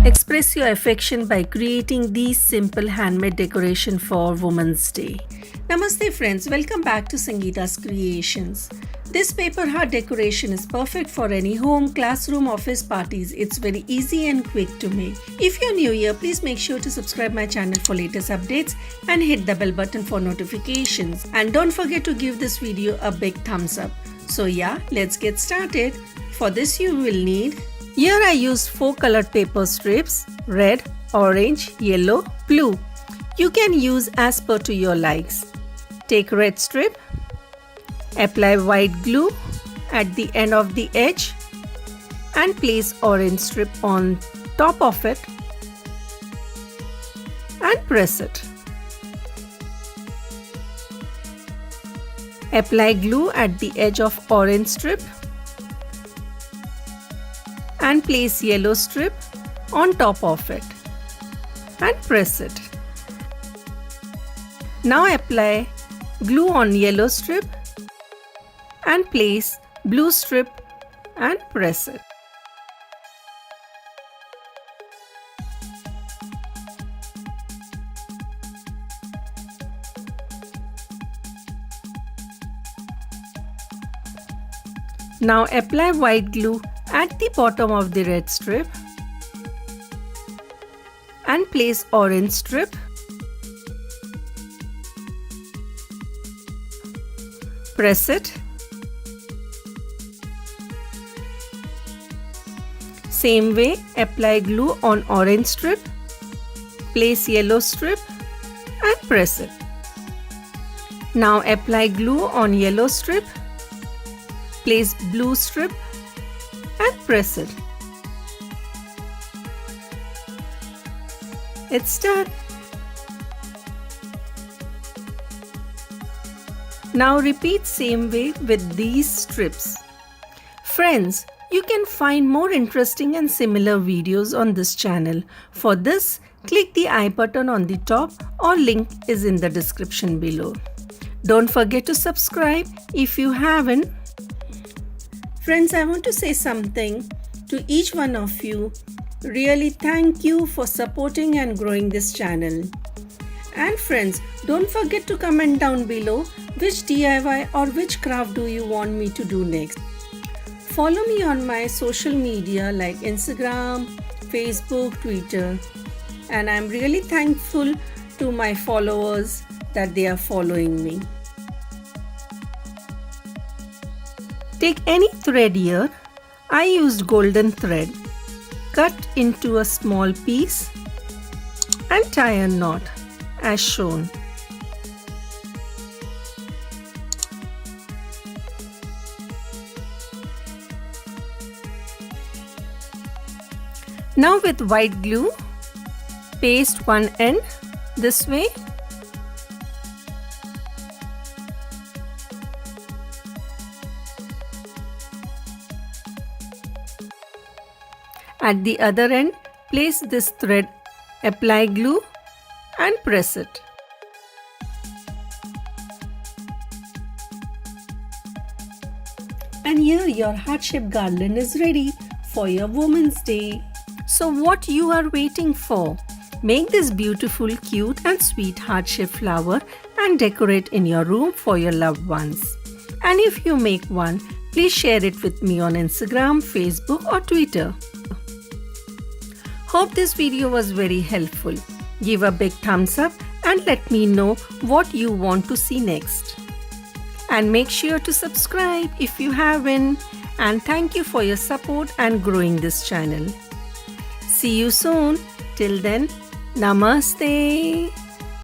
Express your affection by creating these simple handmade decoration for Women's Day. Namaste friends, welcome back to Sangeeta's Creations. This paper heart decoration is perfect for any home, classroom, office parties. It's very easy and quick to make. If you're new here, please make sure to subscribe my channel for latest updates and hit the bell button for notifications. And don't forget to give this video a big thumbs up. So yeah, let's get started. For this you will need, here I used 4 colored paper strips, red, orange, yellow, blue. You can use as per to your likes. Take red strip, apply white glue at the end of the edge and place orange strip on top of it and press it. Apply glue at the edge of orange strip and place yellow strip on top of it and press it. Now apply glue on yellow strip and place blue strip and press it. Now apply white glue at the bottom of the red strip and place orange strip. Press it. Same way, apply glue on orange strip, place yellow strip and press it. Now apply glue on yellow strip, place blue strip and press it. It's done. Now repeat same way with these strips. Friends, you can find more interesting and similar videos on this channel. For this, click the I button on the top or link is in the description below. Don't forget to subscribe if you haven't. Friends, I want to say something to each one of you. Really thank you for supporting and growing this channel. And friends, don't forget to comment down below which DIY or which craft do you want me to do next. Follow me on my social media like Instagram, Facebook, Twitter. And I'm really thankful to my followers that they are following me. Take any thread here. I used golden thread. Cut into a small piece and tie a knot as shown. Now with white glue, paste one end this way . At the other end, place this thread, apply glue and press it. And here your heart-shaped garland is ready for your Women's Day. So what you are waiting for? Make this beautiful, cute and sweet heart-shaped flower and decorate in your room for your loved ones. And if you make one, please share it with me on Instagram, Facebook or Twitter. Hope this video was very helpful. Give a big thumbs up and let me know what you want to see next. And make sure to subscribe if you haven't. And thank you for your support and growing this channel. See you soon. Till then, Namaste.